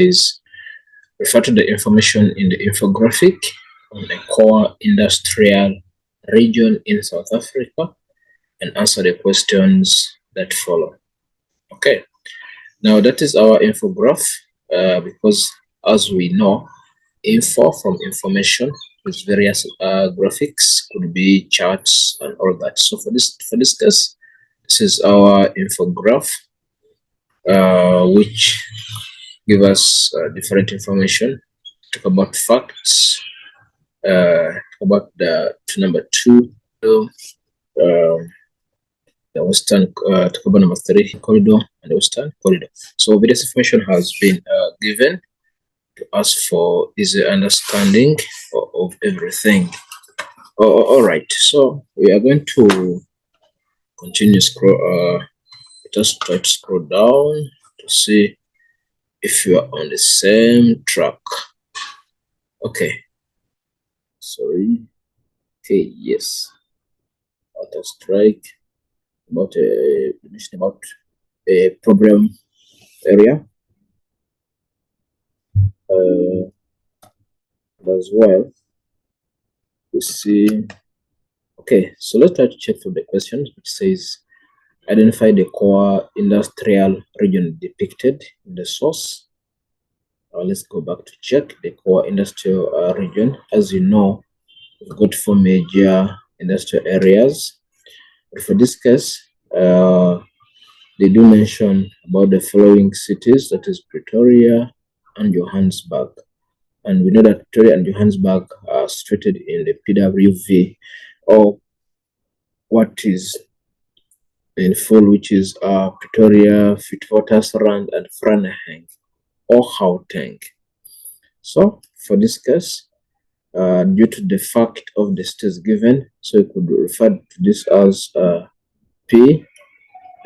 is refer to the information in the infographic on the core industrial region in South Africa and answer the questions that follow. Okay, now that is our infograph, because as we know, info from information with various graphics, could be charts and all that. So for this case, this is our infograph, which give us different information. Talk about facts, about the number 2, the western, talk about number 3 corridor and the western corridor. So various information has been given to us for easy understanding of everything. All right, so we are going to continue scroll. Just try to scroll down to see if you are on the same track. Okay, sorry. Okay, yes. Auto strike about a problem area as well. We see. Okay, so let's try to check for the questions, which says identify the core industrial region depicted in the source. Let's go back to check the core industrial region. As you know, we've got 4 major industrial areas. But for this case, they do mention about the following cities, that is Pretoria and Johannesburg. And we know that Pretoria and Johannesburg are situated in the PWV, or what is in full, which is Pretoria, Witwatersrand, and Vereeniging, or Gauteng. So for this case, due to the fact of the states given, so you could refer to this as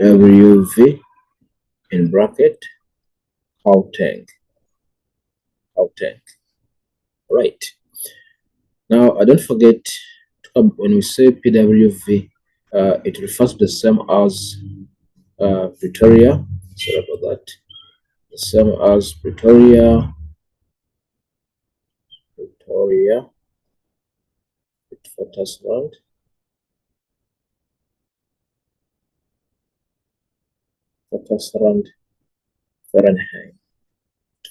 PWV in bracket Gauteng. Right. Now, don't forget, when we say PWV, it refers to the same as Pretoria. Sorry about that. The same as Pretoria, Witwatersrand, Vereeniging,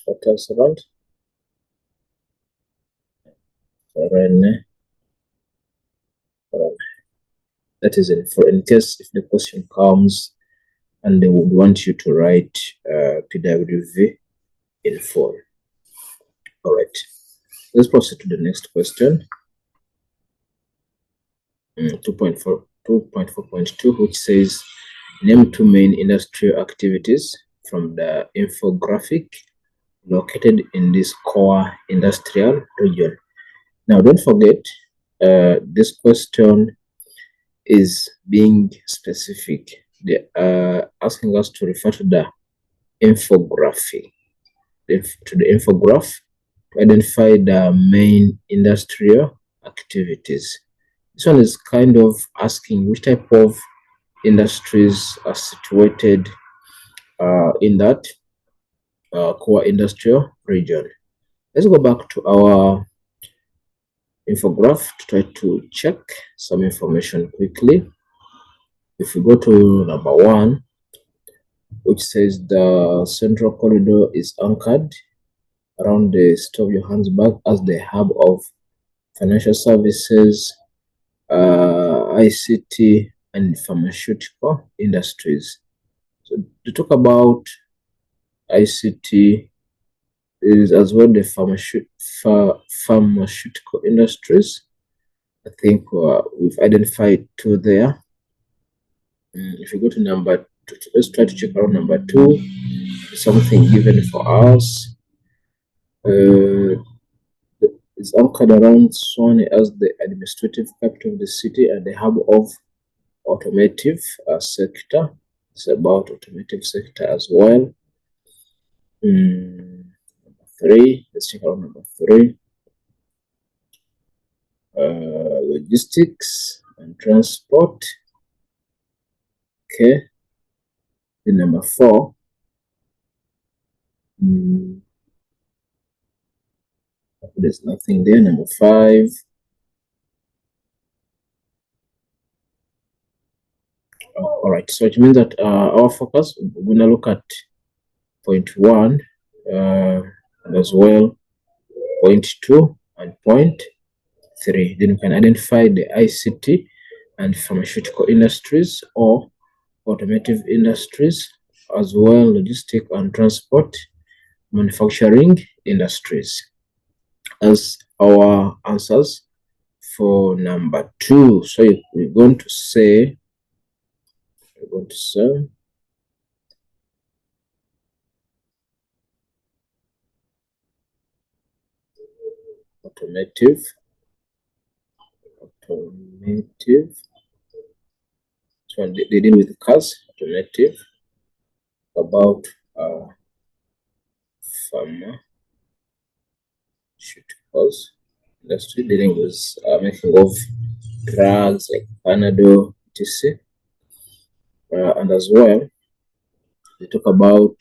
Witwatersrand, Vereeniging. That is it. For in case if the question comes and they would want you to write PWV in full. All right, let's proceed to the next question. 2.4.2, which says name 2 main industrial activities from the infographic located in this core industrial region. Now, don't forget, this question is being specific. They are asking us to refer to the infographic, to the infograph, to identify the main industrial activities. This one is kind of asking which type of industries are situated in that core industrial region. Let's go back to our infograph to try to check some information quickly. If we go to number 1, which says the central corridor is anchored around the city of Johannesburg as the hub of financial services, ICT, and pharmaceutical industries. So to talk about ICT is as well the pharmaceutical industries. I think we've identified 2 there. If you go to number 2, let's try to check out number 2. Something given for us. It's anchored around Swane as the administrative capital of the city and the hub of automotive sector. It's about automotive sector as well. Number 3, let's check out number 3. Logistics and transport. Okay. The number 4. There's nothing there. Number 5. All right, so it means that our focus, we're gonna look at point 1 and as well point 2 and point 3. Then we can identify the ICT and pharmaceutical industries or automotive industries, as well logistic and transport manufacturing industries as our answers for number 2. So we're going to say automotive, so they deal with cars, automotive, about pharmaceuticals industry, dealing with making of drugs like Panadol, etc. And as well, they talk about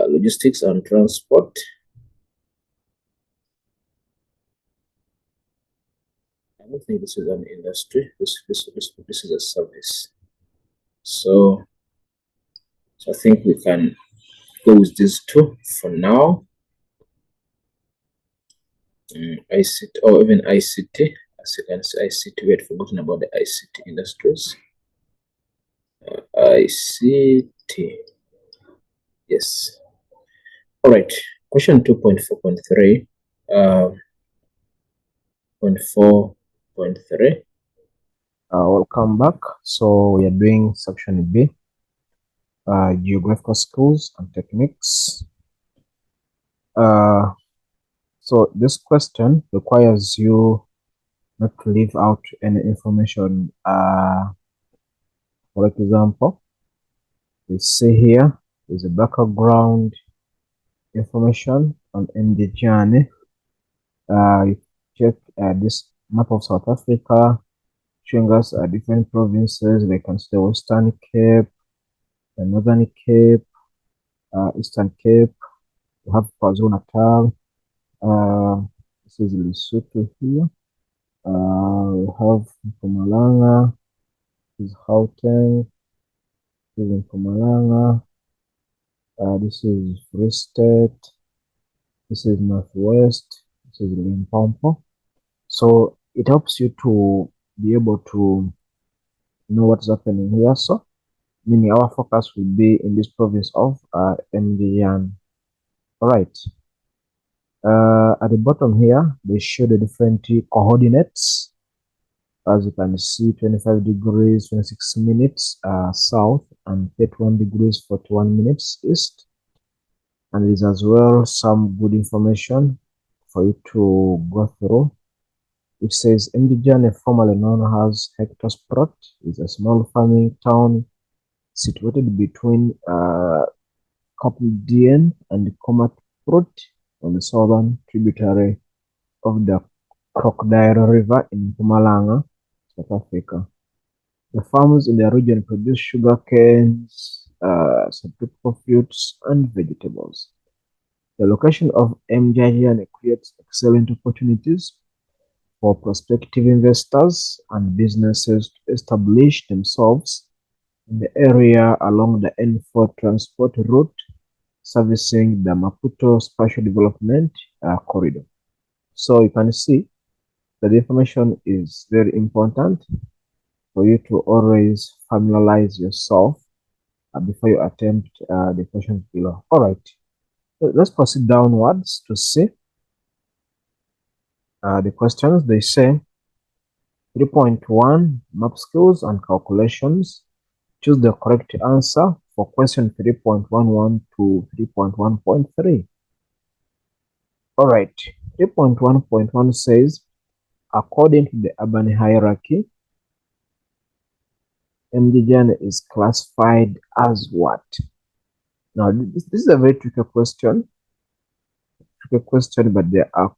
logistics and transport. I don't think this is an industry. This is a service. So I think we can go with these 2 for now. ICT or even ICT, as you can see, ICT. We had forgotten about the ICT industries. ICT. Yes. All right. Question 2.4.3. 0.4.3. Welcome back. So we are doing section B, geographical skills and techniques. So this question requires you not to leave out any information. For example, we see here is a background information on MD journey. You check this map of South Africa, showing us different provinces. They can see the Western Cape, the Northern Cape, Eastern Cape. We have KwaZulu-Natal. This is Lesotho here. We have Mpumalanga. This is Gauteng. This is Mpumalanga. This is Free State. This is Northwest. This is Limpopo. So it helps you to be able to know what's happening here. So meaning our focus will be in this province of MDN. All right. At the bottom here, they show the different coordinates. As you can see, 25 degrees, 26 minutes south, and 31 degrees, 41 minutes east. And there's as well some good information for you to go through. It says Mbijane, formerly known as Hectosprat, is a small farming town situated between Kapildien and Komatprut on the southern tributary of the Crocodile River in Mpumalanga, South Africa. The farmers in the region produce sugar canes, some tropical fruits, and vegetables. The location of Mjajane creates excellent opportunities for prospective investors and businesses to establish themselves in the area along the N4 transport route servicing the Maputo Spatial Development Corridor. So you can see that the information is very important for you to always familiarize yourself before you attempt the questions below. All right, let's proceed downwards to see the questions. They say 3.1 map skills and calculations. Choose the correct answer for question 3.11 to 3.1.3. All right, 3.1.1 says, according to the urban hierarchy, Mjajane is classified as what? Now, this is a very tricky question. But there are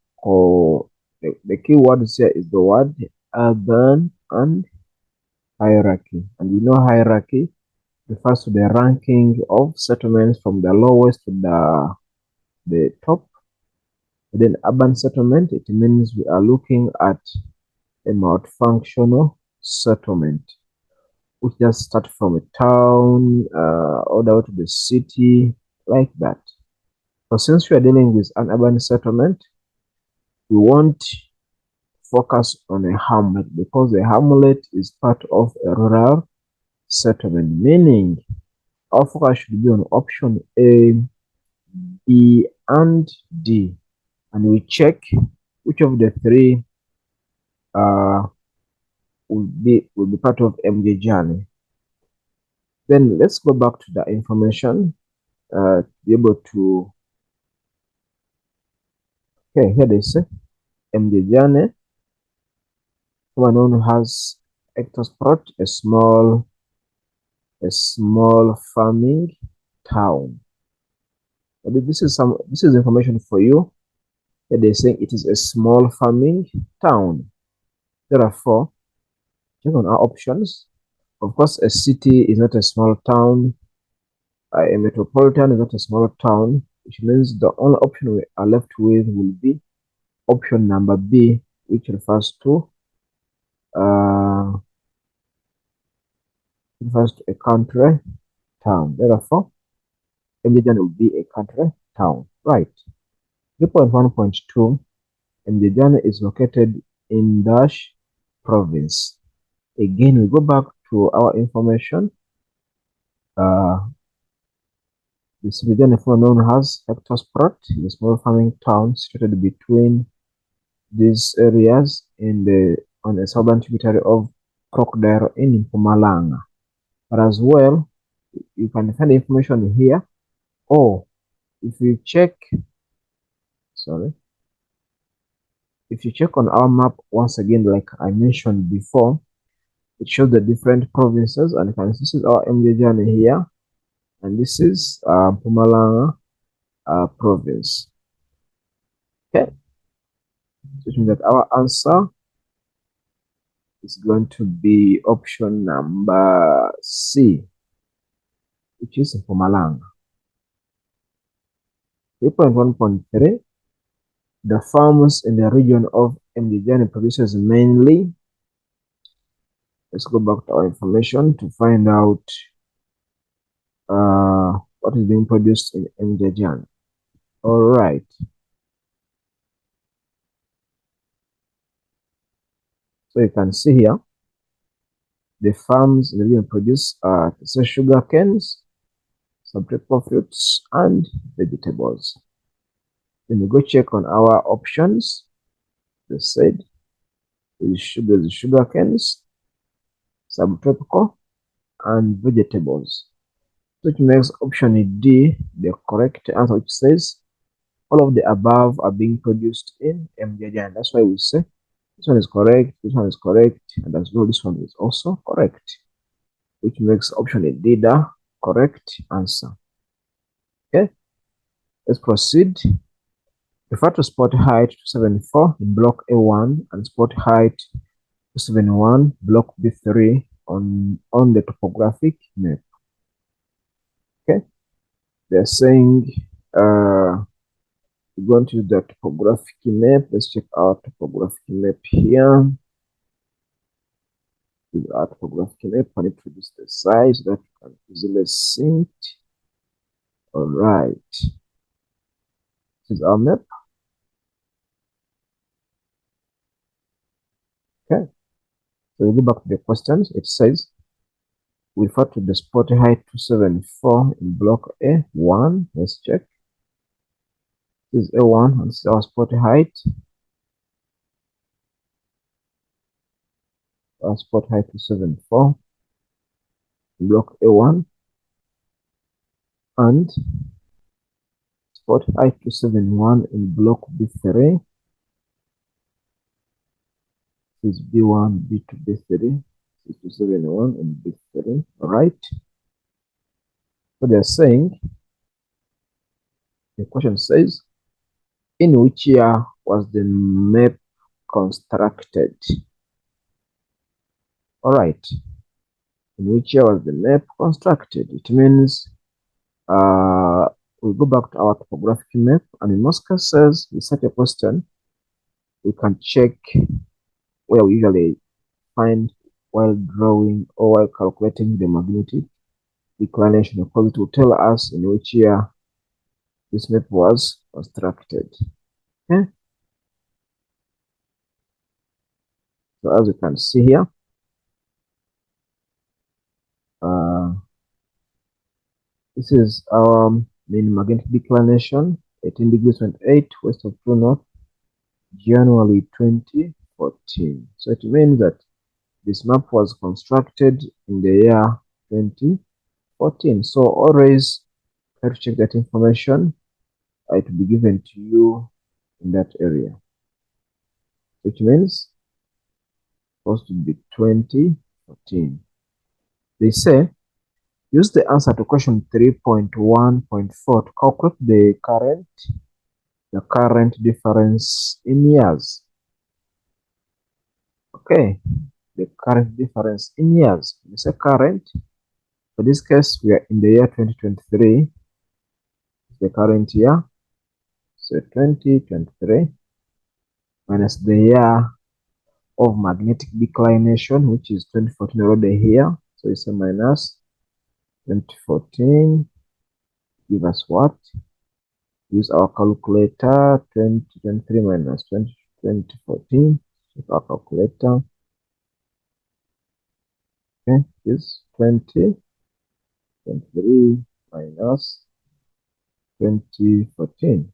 the key words here is the word urban and hierarchy. And we know hierarchy refers to the ranking of settlements from the lowest to the the top. And then urban settlement, it means we are looking at a multifunctional settlement, which just start from a town all the way to the city, like that. So since we are dealing with an urban settlement, we won't focus on a hamlet because a hamlet is part of a rural settlement, meaning our focus should be on option A, B, and D, and we check which of the three will be part of MJ journey. Then let's go back to the information to be able to. Okay, here they say MJ journey. Someone known has Ectosport, a small farming town. This is information for you. They're saying it is a small farming town. Therefore, check on our options. Of course, a city is not a small town. A metropolitan is not a small town, which means the only option we are left with will be option number B, which refers to a country town. Therefore, Mdijan will be a country town. Right. 3.1.2, Mdijan is located in Dash province. Again, we go back to our information. This region is known as Hectosport, the small farming town situated between these areas on the southern tributary of Crocodile in Mpumalanga. But as well, you can find information here. Or if you check on our map once again, like I mentioned before, it shows the different provinces, and you can see this is our MJ journey here, and this is Mpumalanga province. Okay, which means that our answer is going to be option number C, which is Mpumalanga. 3.1.3, the farms in the region of Mjini produces mainly. Let's go back to our information to find out what is being produced in Mjini. All right. So you can see here, the farms in the region produce sugar canes, some tropical fruits, and vegetables. Then we go check on our options. They said the sugar canes, subtropical, and vegetables, which makes option D the correct answer, which says all of the above are being produced in MJJ, and that's why we say this one is correct, this one is correct, and as well this one is also correct, which makes option D the correct answer. Okay, let's proceed. Refer to spot height 274 in block A1 and spot height 271 block B3 on the topographic map. Okay, they're saying we're going to the topographic map. Let's check our topographic map here. With our topographic map, I need to reduce the size so that you can easily see it. All right, this is our map. Okay, so we go back to the questions. It says we refer to the spot height 274 in block A1. Let's check. This is A1 and this is our spot height. Our spot height 274 in block A1 and spot height 271 in block B3. This is B1, B2, B3. 271 and B3. All right. So they're saying, the question says, in which year was the map constructed? All right. In which year was the map constructed? It means we go back to our topographic map, and in most cases, with such a question, we can check where we usually find while drawing or while calculating the magnetic declination, because it will tell us in which year this map was constructed. Okay, so as you can see here, this is our mean magnetic declination, 18 degrees 28 west of true north, January 2014. So it means that this map was constructed in the year 2014. So always try to check that information. It will be given to you in that area, which means supposed to be 2014. They say use the answer to question 3.1.4 to calculate the current difference in years. Okay, the current difference in years. We say current. For this case, we are in the year 2023. The current year. So 2023 minus the year of magnetic declination, which is 2014 already here. So it's a minus 2014. Give us what? Use our calculator. 2023 minus 2014. Check our calculator. Okay, is 2023 minus 2014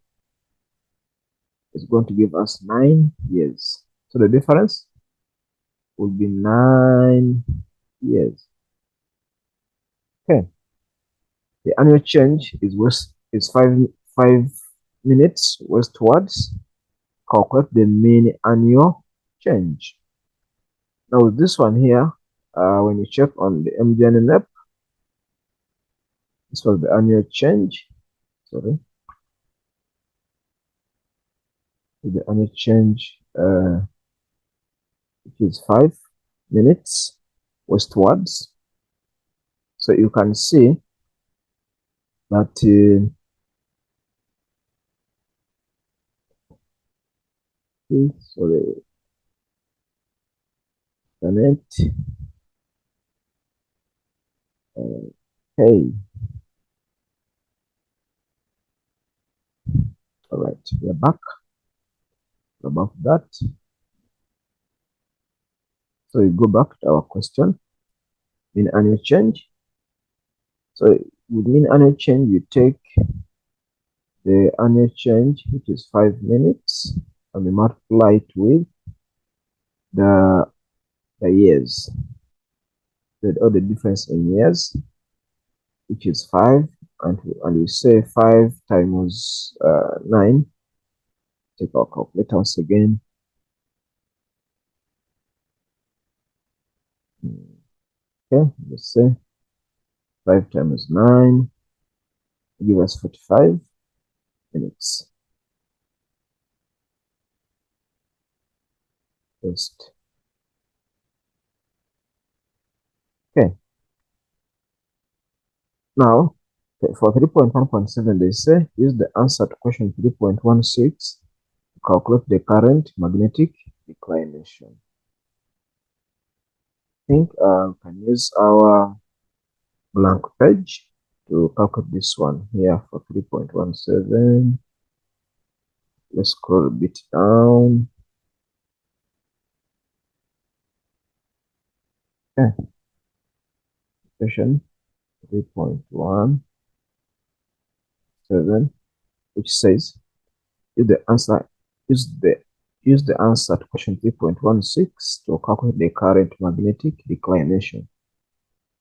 is going to give us 9 years. So the difference will be 9 years. Okay. The annual change is 5 minutes westwards. Calculate the mean annual change. Now with this one here, when you check on the MGN map, this was the annual change. Sorry. The annual change, which is 5 minutes westwards. So you can see that sorry, okay. All right, we're back about that. So you go back to our question, mean annual change. So with mean annual change, you take the annual change, which is 5 minutes, and we multiply it with the years, or the difference in years, which is 5, and we say 5 times 9. Take our calculator once again. Okay, let's say 5 times 9 give us 45 minutes. First. Okay. Now, for 3.1.7, they say use the answer to question 3.16 to calculate the current magnetic declination. I think we can use our blank page to calculate this one here for 3.17. Let's scroll a bit down. Okay. Question 3.17, which says use the answer to question 3.16 to calculate the current magnetic declination.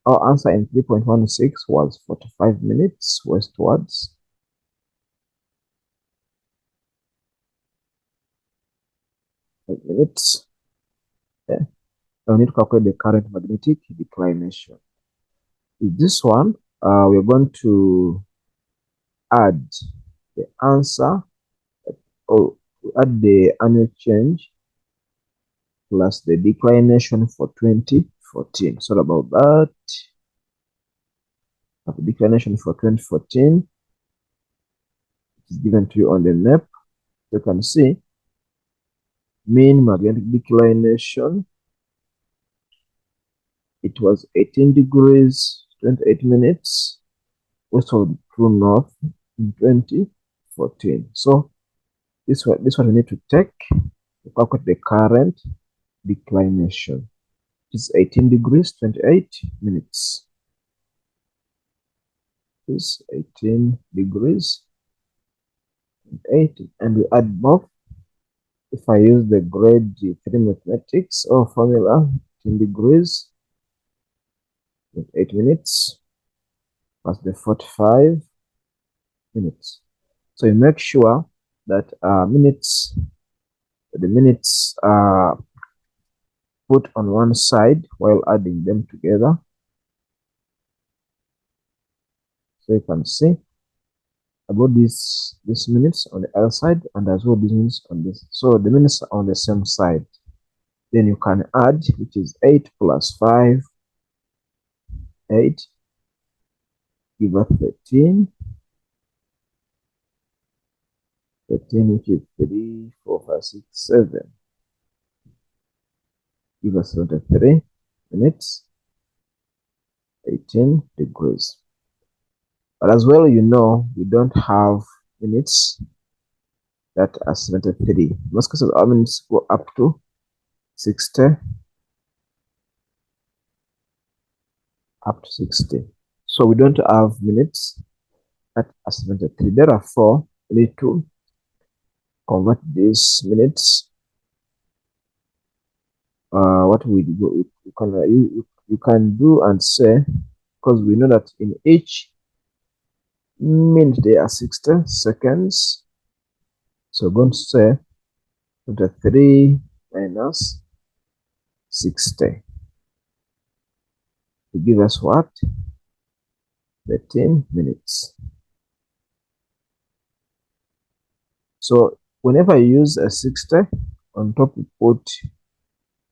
Our answer in 3.16 was 45 minutes westwards. Minutes. Okay. So we need to calculate the current magnetic declination. With this one, we're going to add the answer, or add the annual change plus the declination for 2014. Sorry about that. The declination for 2014 is given to you on the map. You can see mean magnetic declination. It was 18 degrees 28 minutes west of true north in 2014. So this one we need to take to calculate the current declination. It's 18 degrees 28 minutes. Is 18 degrees 8, and we add both. If I use the grade 3 mathematics or formula, 18 degrees 8 minutes plus the 45 minutes. So you make sure that the minutes are put on one side while adding them together. So you can see about these minutes on the other side, and as well these minutes on this. So the minutes are on the same side. Then you can add, which is 8 plus 5, 8, give us 13. 13, which is 3, 4, 5, 6, 7. Give us 73 minutes, 18 degrees. But as well, you know, we don't have minutes that are 73. Most cases, our minutes go up to 60. Up to 60. So we don't have minutes that are 73. Therefore, we need to convert these minutes. What we do, you can do and say, because we know that in each minute there are 60 seconds. So we're going to say 23 minus 60 to give us what? 13 minutes. So whenever you use a 60, on top we put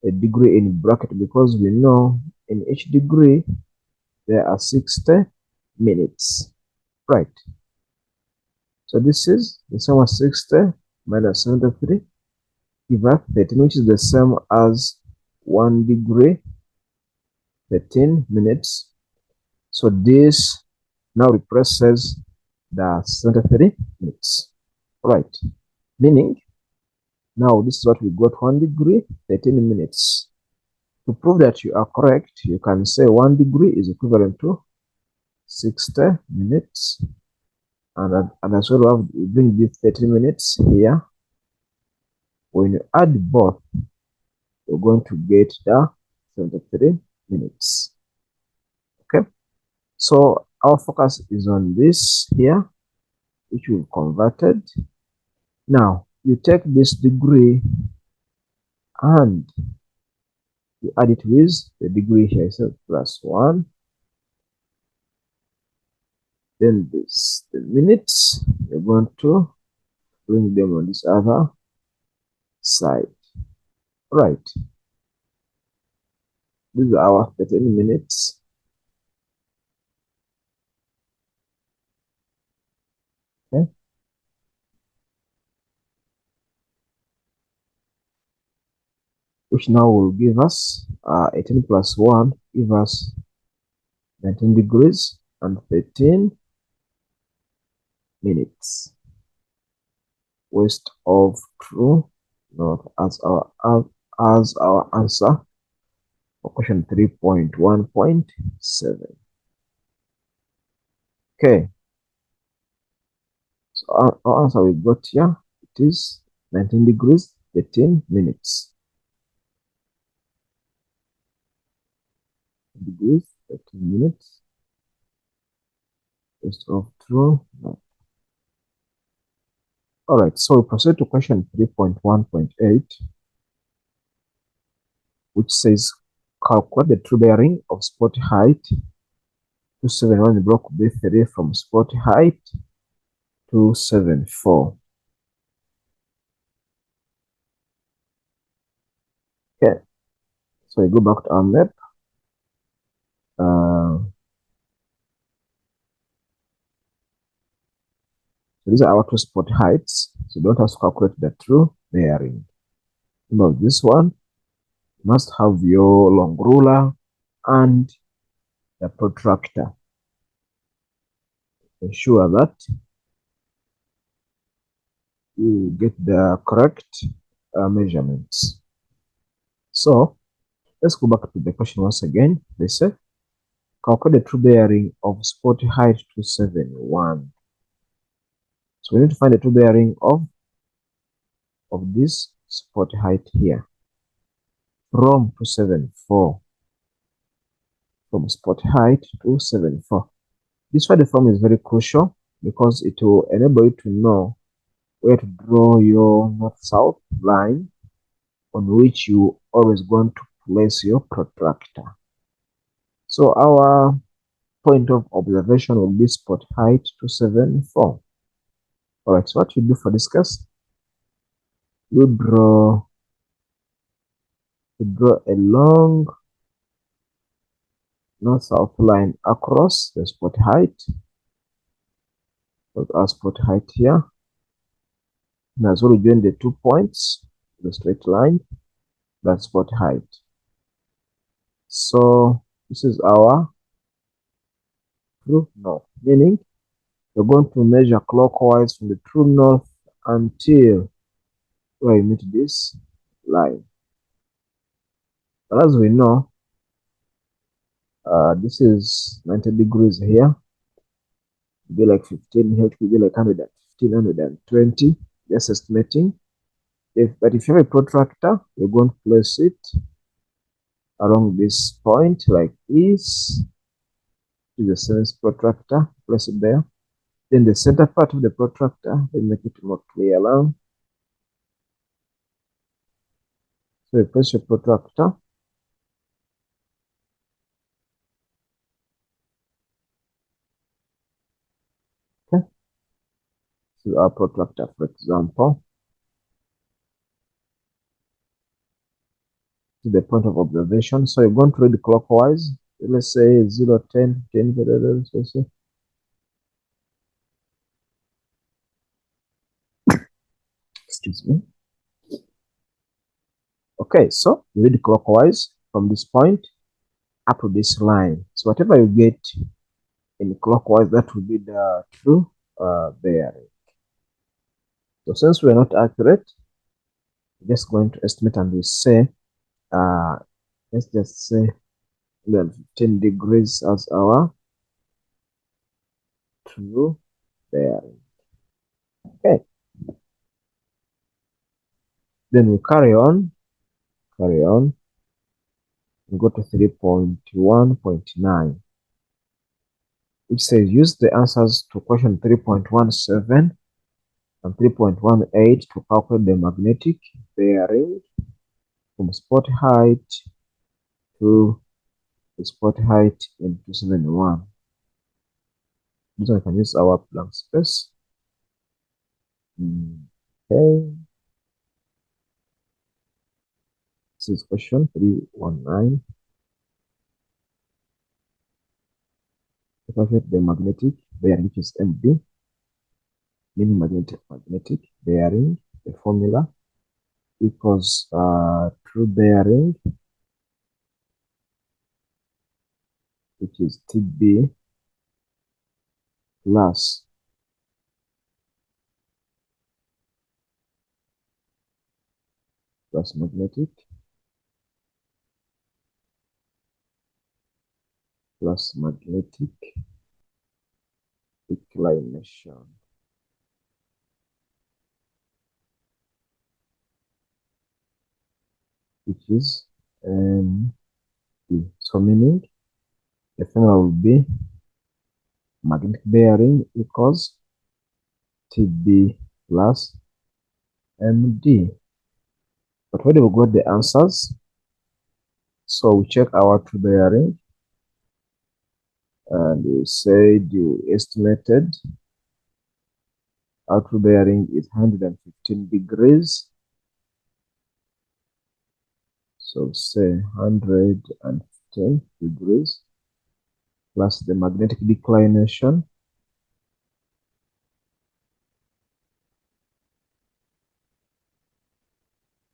a degree in bracket, because we know in each degree there are 60 minutes, right? So this is the sum of 60 minus 73, give us 13, which is the same as 1 degree, 13 minutes. So this now replaces the 73 minutes, right? Meaning, now this is what we got, 1 degree, 13 minutes. To prove that you are correct, you can say 1 degree is equivalent to 60 minutes. And as well, we bring this 30 minutes here. When you add both, you're going to get the 73 minutes. Okay, so our focus is on this here, which we've converted. Now you take this degree and you add it with the degree here, so plus 1. Then the minutes, you're going to bring them on this other side, right? This is our 13 minutes. Okay, which now will give us 18 plus 1 give us 19 degrees and 13 minutes west of true north as our answer for question 3.1.7. Okay, so our answer we got here, it is 19 degrees 13 minutes. Degrees 13 minutes west of true north. All right, so we proceed to question 3.1.8, which says calculate the true bearing of spot height 271 block B3 from spot height 274. Okay, so we go back to our map. So these are our two spot heights. So don't have to calculate the true bearing. About this one, you must have your long ruler and the protractor. Ensure that you get the correct measurements. So let's go back to the question once again. They say, calculate the true bearing of spot height 271. So we need to find the true bearing of this spot height here from 274. From spot height 274. This way the form is very crucial because it will enable you to know where to draw your north-south line on which you always going to place your protractor. So our point of observation will be spot height 274. Alright, so what you do for this case, you draw a long north-south line across the spot height. So our spot height here. And as well, we join the 2 points, the straight line, that's spot height. So this is our true north, meaning we're going to measure clockwise from the true north until where you meet this line. But as we know, this is 90 degrees here. It'll be like 15 here, it could be like 115, 120, just estimating. But if you have a protractor, you're going to place it along this point like this. To the sense protractor, place it there. Then the center part of the protractor, let me make it more clear now. So you place your protractor. Okay. So our protractor, for example, to the point of observation. So you're going to read clockwise. Let's say 0, 10, 10, so excuse me. Okay, so you read clockwise from this point up to this line. So whatever you get in clockwise, that will be the true bearing. So since we're not accurate, we're just going to estimate and we say, let's just say 15 degrees as our true bearing. Okay. Then we carry on, and go to 3.1.9, which says use the answers to question 3.17 and 3.18 to calculate the magnetic bearing from spot height to the spot height in 271. So we can use our blank space. Okay. This is question 319. To calculate the magnetic bearing, which is MB, meaning magnetic bearing, the formula equals true bearing, which is TB plus magnetic plus magnetic declination, which is MB. So meaning the formula will be magnetic bearing equals TB plus MD. But where do we got the answers? So we check our true bearing and we said you estimated our true bearing is 115 degrees. So say 115 degrees plus the magnetic declination,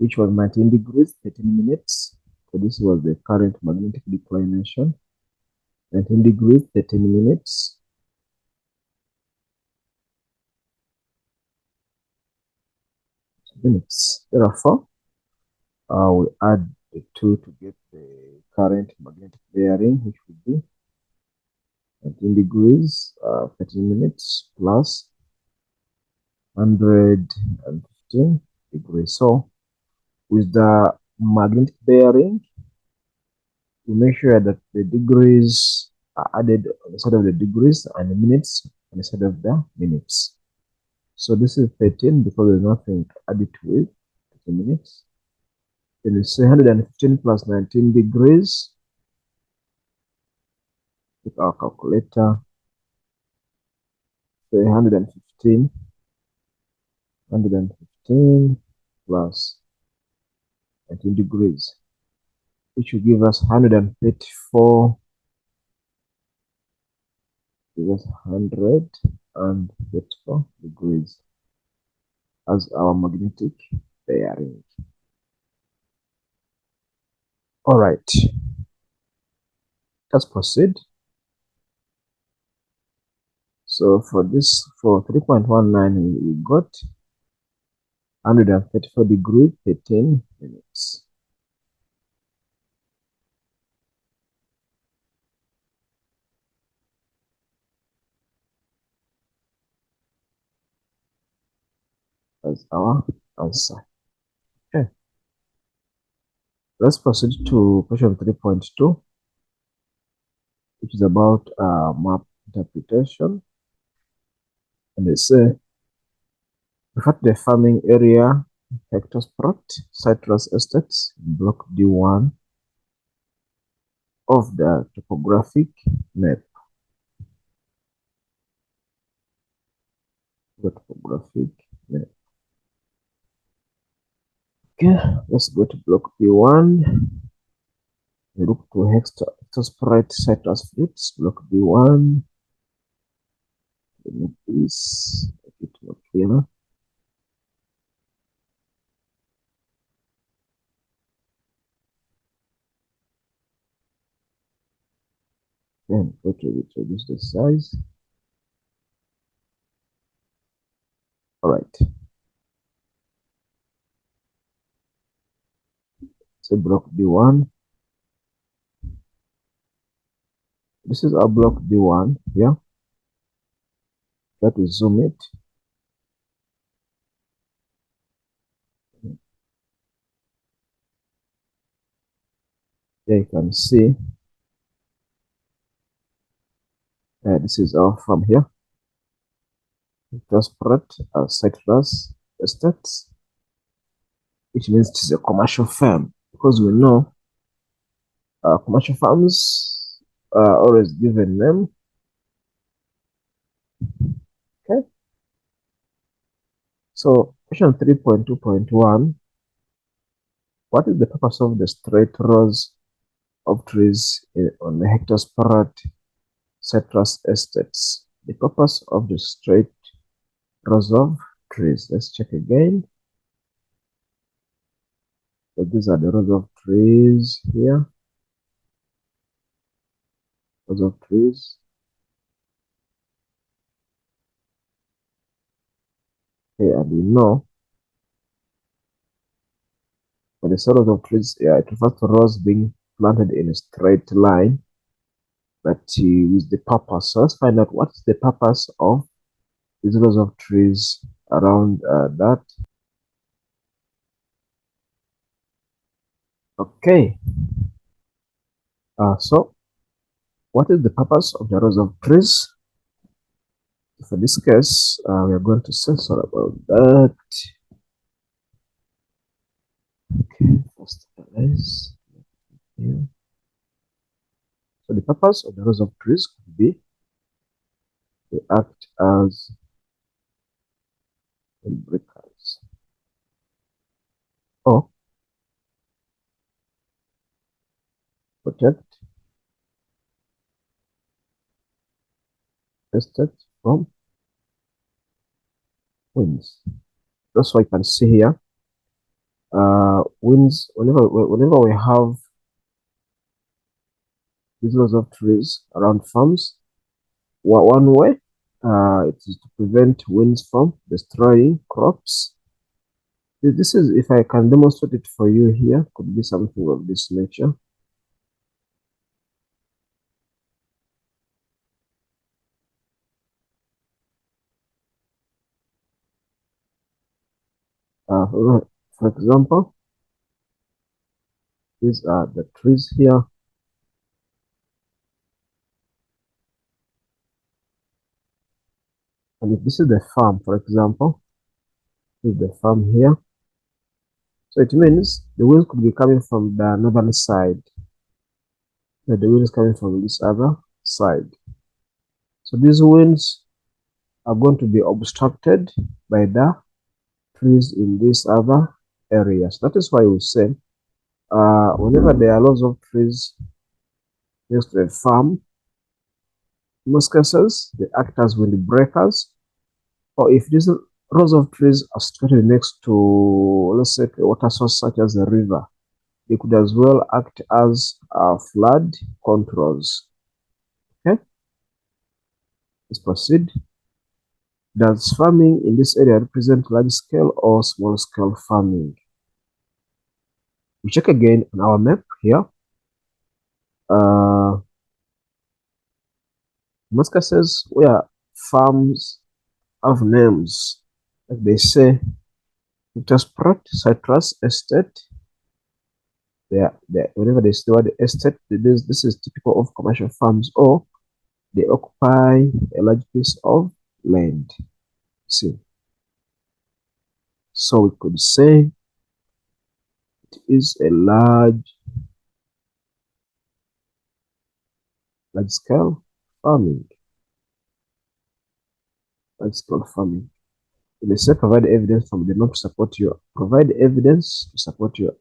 which was 19 degrees, 13 minutes. So this was the current magnetic declination, 19 degrees, 13 minutes. Therefore, we add the two to get the current magnetic bearing, which would be 19 degrees, 13 minutes plus 115 degrees. So with the magnetic bearing, we make sure that the degrees are added on the side of the degrees and the minutes on the side of the minutes. So this is 13 because there's nothing to add it with, 13 minutes. Then we say 115 plus 19 degrees. With our calculator, say 115 plus 19 degrees, which will give us 134, give us 134 degrees as our magnetic bearing. All right, let's proceed. So for this, for 3.19, we got 134 degrees, 13 minutes. That's our answer. Okay. Let's proceed to question 3.2, which is about map interpretation. And they say, refer to the farming area, hectares plot, citrus estates, block D1 of the topographic map. The topographic map. Okay, let's go to block D1. We look to hectares plot, citrus fruits, block D1. The map is a bit more clearer. Then go to reduce the size. All right. So block D1. This is our block D1 here. Let me zoom it. There you can see this is our farm here. It was spread as citrus estates, which means it is a commercial farm, because we know commercial farms are always given name. Okay. So question 3.2.1, what is the purpose of the straight rows of trees on the hectares spread citrus estates? The purpose of the straight rows of trees. Let's check again. So these are the rows of trees here. Rows of trees. Okay, and we know for the rows of trees, it refers to rows being planted in a straight line, but with the purpose. So let's find out what is the purpose of these rows of trees around that. Okay. So what is the purpose of the rows of trees? For this case, we are going to say sorry about that. Okay, first analyze here. So the purpose of the rows of trees could be to act as breakers or protect estate from winds. That's why you can see here winds, whenever we have these lots of trees around farms, one way it is to prevent winds from destroying crops. This is, if I can demonstrate it for you here, could be something of this nature. For example, these are the trees here. And if this is the farm, for example, this is the farm here. So it means the wind could be coming from the northern side. The wind is coming from this other side. So these winds are going to be obstructed by the trees in these other areas. That is why we say whenever there are lots of trees next to a farm, in most cases they act as windbreakers. Or if these rows of trees are situated next to, let's say, a water source such as a river, they could as well act as flood controls. Okay, let's proceed. Does farming in this area represent large scale or small scale farming? We check again on our map here. Most cases where farms have names, like they say, Citrus Citrus Estate. Whenever they say the estate, this is typical of commercial farms, or they occupy a large piece of land. See, so we could say it is a large scale farming. Large scale farming. They say provide evidence from the map to support your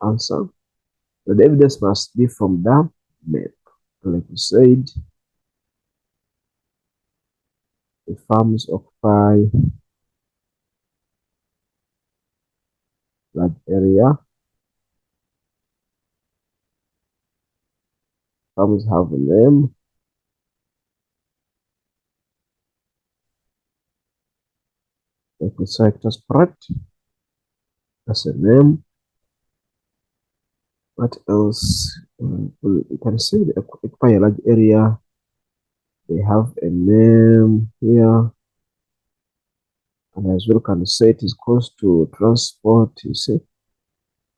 answer. But the evidence must be from the map. Like we said, the farms occupy large area. Farms have a name. Like we said, that's a name. What else? You can see they occupy a large area. They have a name here. And as well can say it is close to transport, you see.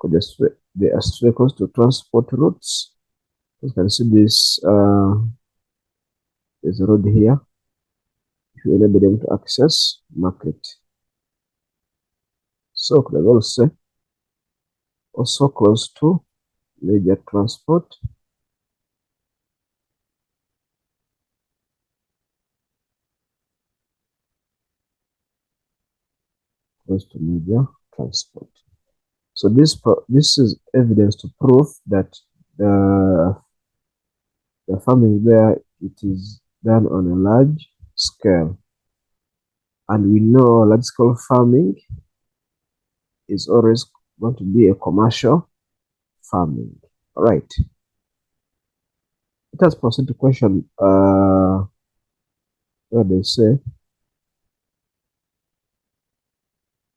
Because they are very close to transport routes. You can see this, there's a road here. If you enable them to access market. So could also say also close to major transport. Close to major transport. So this is evidence to prove that the farming there, it is done on a large scale. And we know large scale farming is always going to be a commercial farming. All right. Let us proceed to question where they say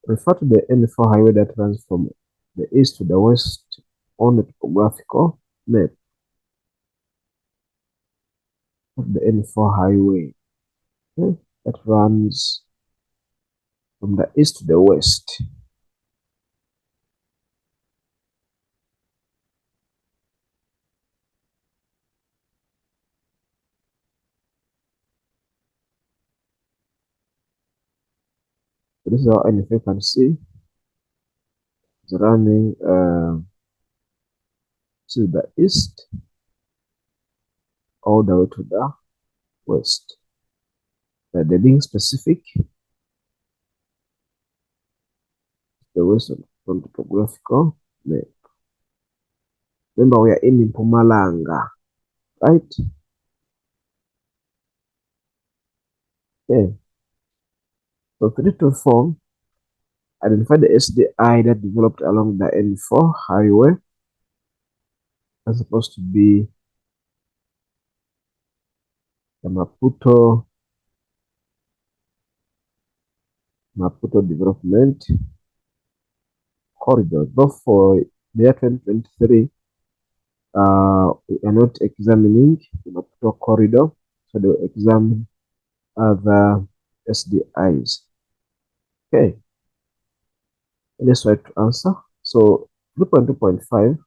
refer to the N4 highway that runs from the east to the west on the topographical map of the N4 highway, okay, that runs from the east to the west. So this is how N4 can see it's running to the east all the way to the west. But they're being specific, the west from the topographical map. Remember, we are in Mpumalanga, right? Okay. So 3 to 4 Identify the SDI that developed along the N4 highway. That's supposed to be the Maputo Development Corridor. But for the year 2023, we are not examining the Maputo corridor, so they will examine other SDIs. Okay, let's try to answer. So 3.2.5,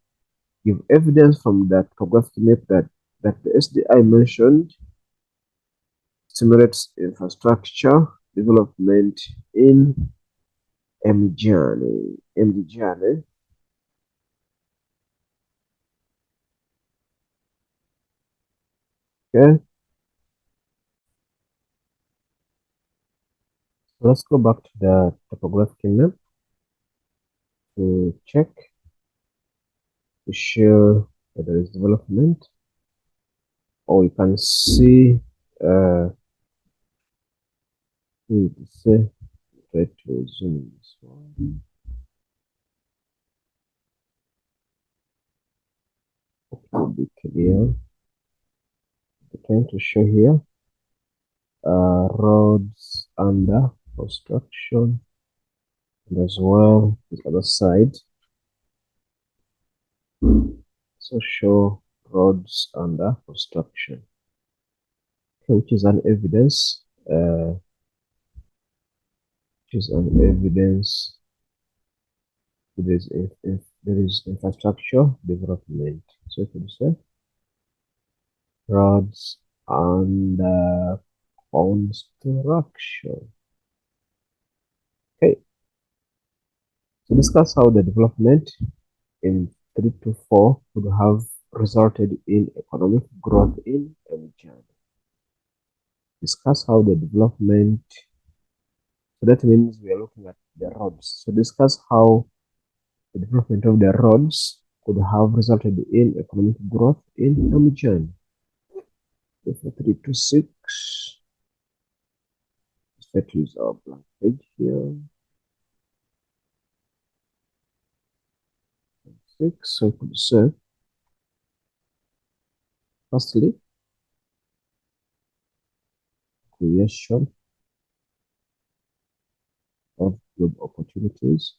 give evidence from the topographic map that the SDI mentioned stimulates infrastructure development in Mjane. Okay, so let's go back to the topographic map to check to show that there is development. Or you can see, say, try to zoom this one. It will be clear. I'm trying to show here roads under construction, and as well the other side. So show roads under construction, okay, which is an evidence. If there is infrastructure development. So if you say roads under construction. Okay, so discuss how the development in 3 to 4 would have resulted in economic growth in Mjane. Discuss how the development, so that means we are looking at the roads. So discuss how the development of the roads could have resulted in economic growth in Mjane. So for 3 to 6, let's use our blank page here. 6, so we could say, firstly, creation of job opportunities.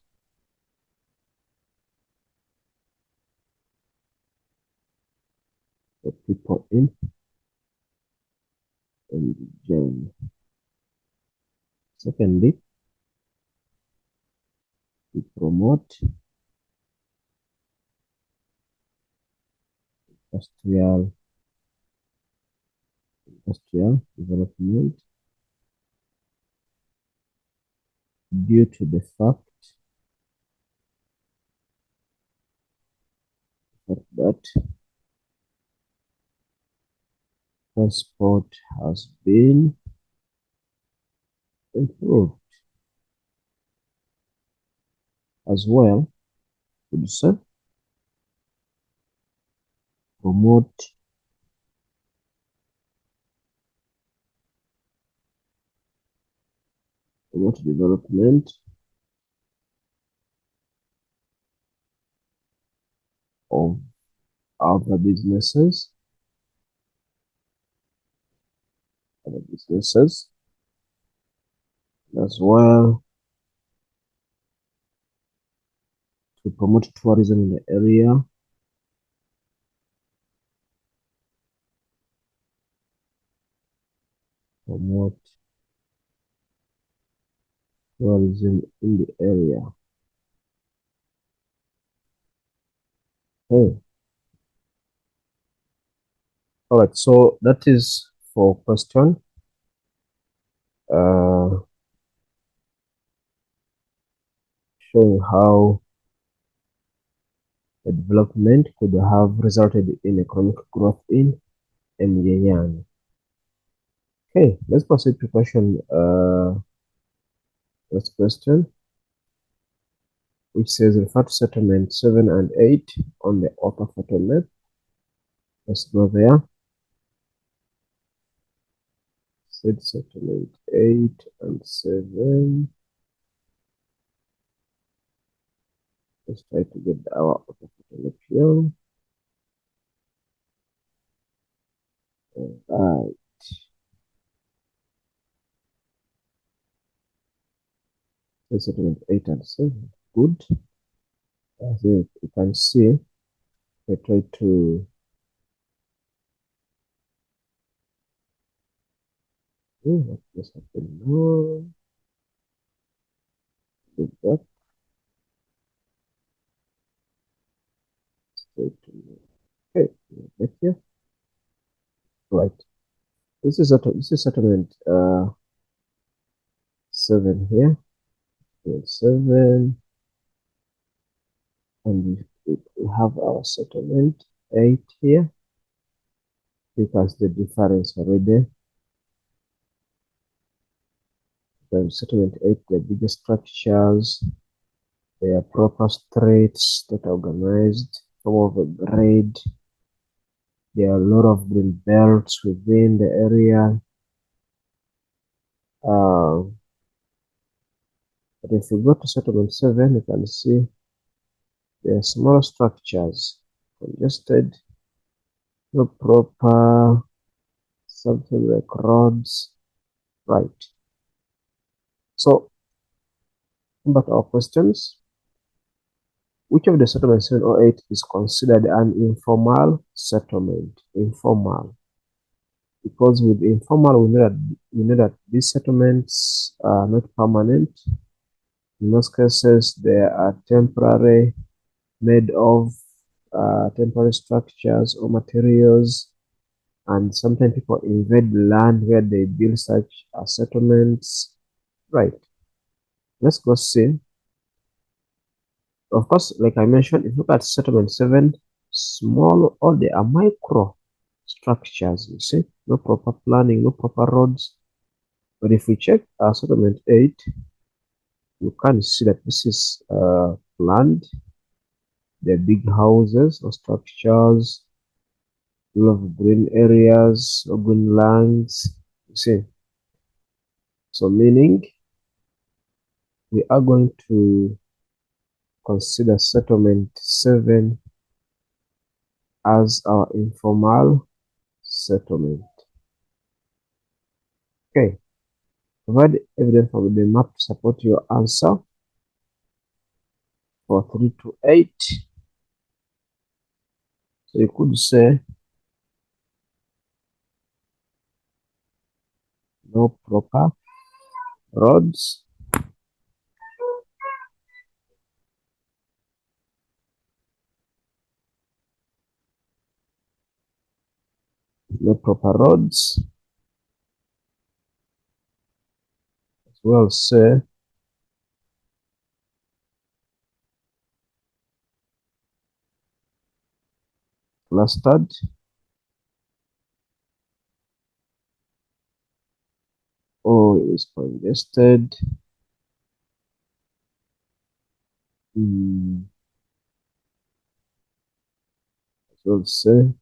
For people in Mjane. Secondly, we promote industrial development due to the fact that transport has been improved. As well, we say promote development of other businesses, as well to promote tourism in the area, promote tourism in the area. Okay. All right, so that is for question. Showing how the development could have resulted in economic growth in Mjane. Okay, let's proceed to question. First question, which says refer to settlement 7 and 8 on the author photo map. Let's go there. Said settlement 8 and 7. Let's try to get our autophoto here. Alright. Settlement 8 and 7. Good. As you can see, I try to what just happened now? Do that. Straight to okay, back here. Right. This is settlement 7 here. 7, and we have our settlement 8 here, because the difference already. The settlement 8, the bigger structures, they are proper streets that are organized, some of a grade. There are a lot of green belts within the area. But if you go to settlement 7, you can see there are small structures, congested, not proper, something like roads. Right. So, back to our questions. Which of the settlement 7 or 8 is considered an informal settlement? Informal. Because with informal, we know that these settlements are not permanent. In most cases, they are temporary, made of temporary structures or materials, and sometimes people invade land where they build such settlements. Right. Let's go see. Of course, like I mentioned, if you look at settlement 7, small, or they are micro structures, you see, no proper planning, no proper roads. But if we check settlement 8, you can see that this is planned. They're big houses or structures, full of green areas or green lands, you see. So meaning we are going to consider settlement 7 as our informal settlement. Okay. Provide evidence from the map to support your answer for 3 to 8. So you could say no proper roads, no proper roads. As well say clustered or is congested. As well say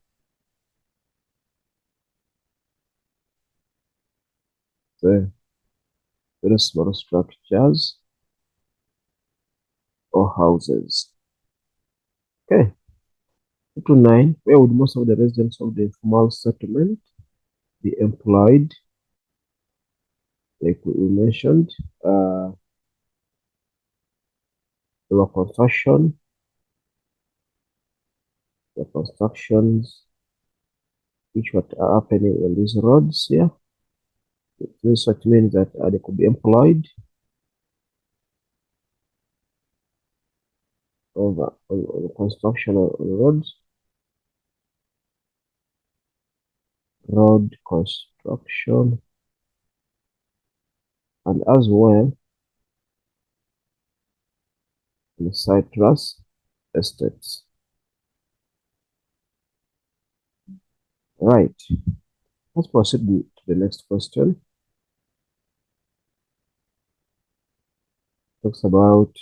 the very small structures or houses. Okay. 2 to 9, where would most of the residents of the informal settlement be employed? Like we mentioned, there were constructions which were happening on these roads here. This what means that they could be employed over on construction on roads, road construction, and as well in citrus estates. Right. Let's proceed to the next question. Talks about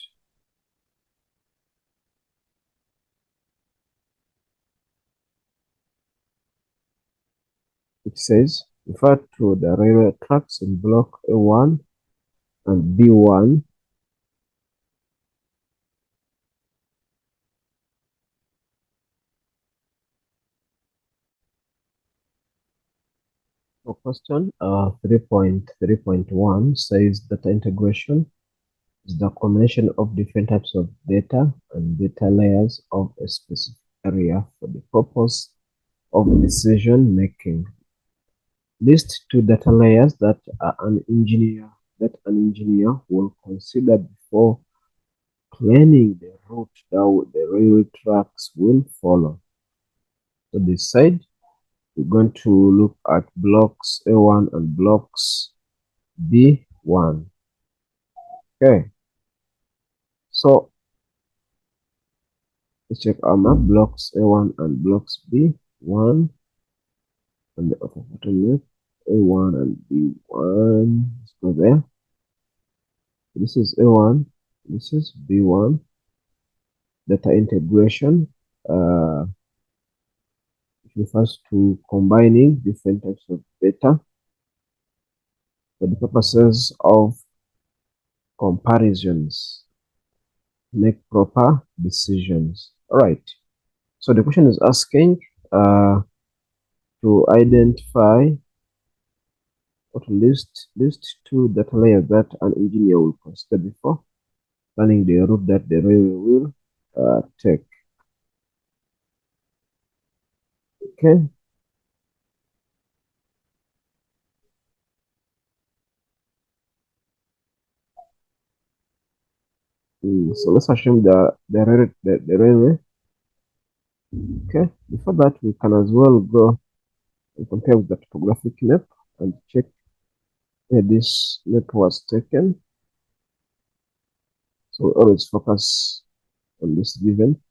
it says refer to the railway tracks in block A1 and B1 So question 3.3.1 says data integration is the combination of different types of data and data layers of a specific area for the purpose of decision making. List two data layers that an engineer will consider before planning the route that the railway tracks will follow. So this side, we're going to look at blocks A1 and blocks B1. Okay, so let's check our map. Blocks A1 and blocks B1 and the upper bottom left. A1 and B1. Let's go there. This is A1. This is B1. Data integration refers to combining different types of data for the purposes of comparisons, make proper decisions. All right. So the question is asking to identify or to list two data layers that an engineer will consider before planning the route that the railway will take. Okay. So let's assume the railway. Okay. Before that, we can as well go and compare with the topographic map and check where this map was taken. So we always focus on this given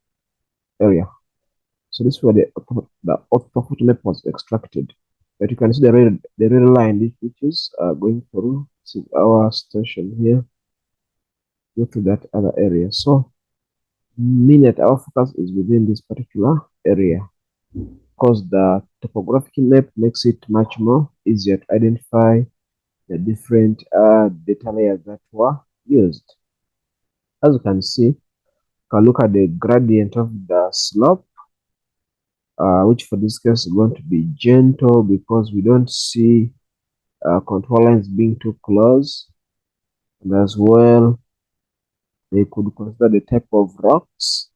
area. So this is where the orthographic map was extracted. But you can see the rail line which is going through. This is our station here. Go to that other area. So mean that our focus is within this particular area, because the topographic map makes it much more easier to identify the different data layers that were used. As you can see, you can look at the gradient of the slope, which for this case is going to be gentle because we don't see contour lines being too close. And as well, they could consider the type of rocks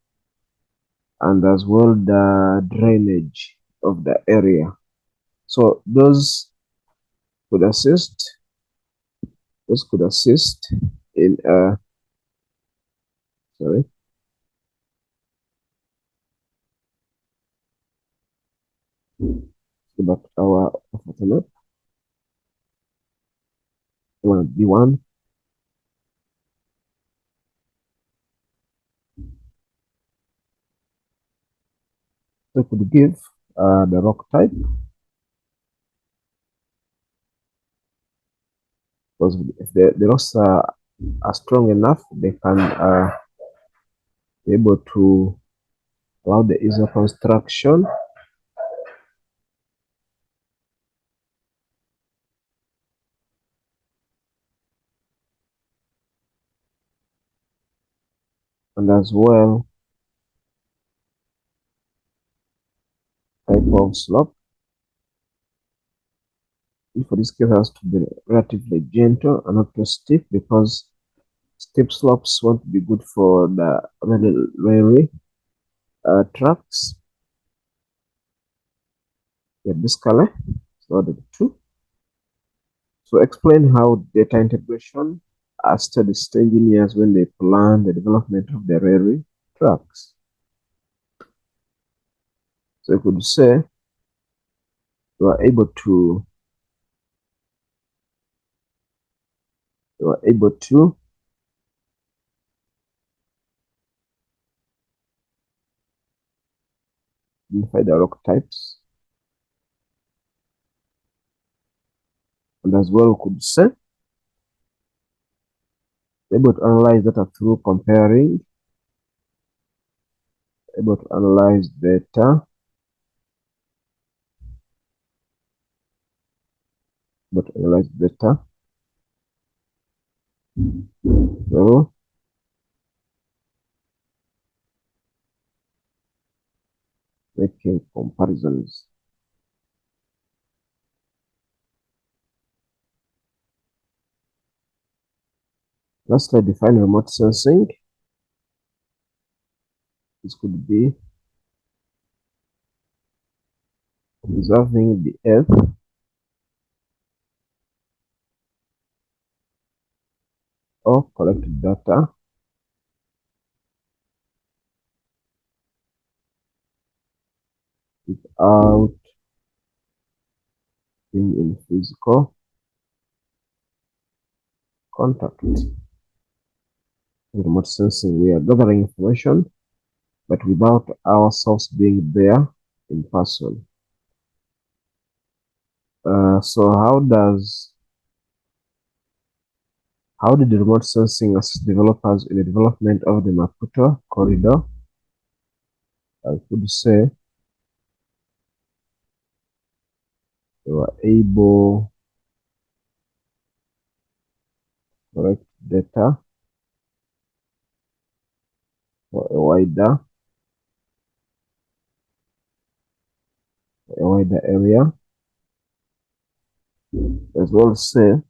and as well the drainage of the area. So those could assist in sorry about our map. B1. So could give the rock type, because if the rocks are strong enough, they can be able to allow the easier construction. And as well, type of slope. For this case, has to be relatively gentle and not too steep, because steep slopes won't be good for the railway tracks. Yeah, this color, so the two. So explain how data integration studies engineers when they plan the development of the railway tracks. So you could say you are able to identify the rock types, and as well could say able to analyze data through comparing, able to analyze data, so making comparisons. Lastly, define remote sensing. This could be observing the earth or collect data without being in physical contact. In remote sensing, we are gathering information, but without ourselves being there in person. So how did the remote sensing assist developers in the development of the Maputo corridor? I could say they were able to collect data for a wider area. As well say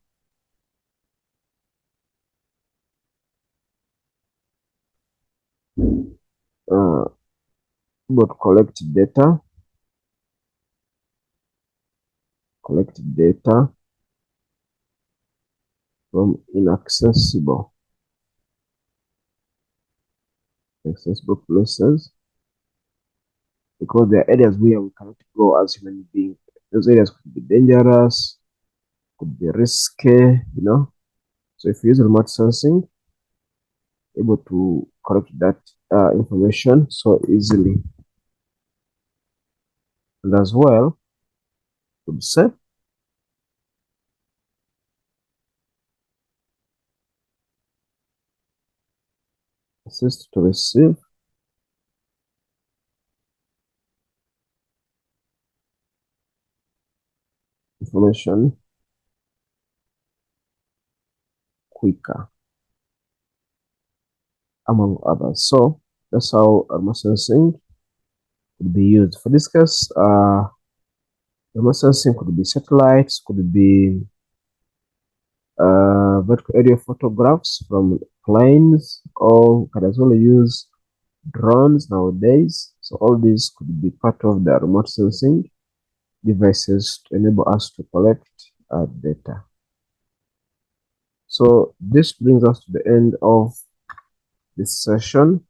but collect data from inaccessible places, because there are areas where we cannot go as human beings. Those areas could be dangerous, could be risky, So if you use remote sensing, able to collect that information so easily. And as well, could say assist to receive information quicker, among others. So that's how remote sensing could be used. For this case, remote sensing could be satellites, could be vertical area photographs from planes, or can as well use drones nowadays. So all these could be part of the remote sensing devices to enable us to collect data. So this brings us to the end of this session.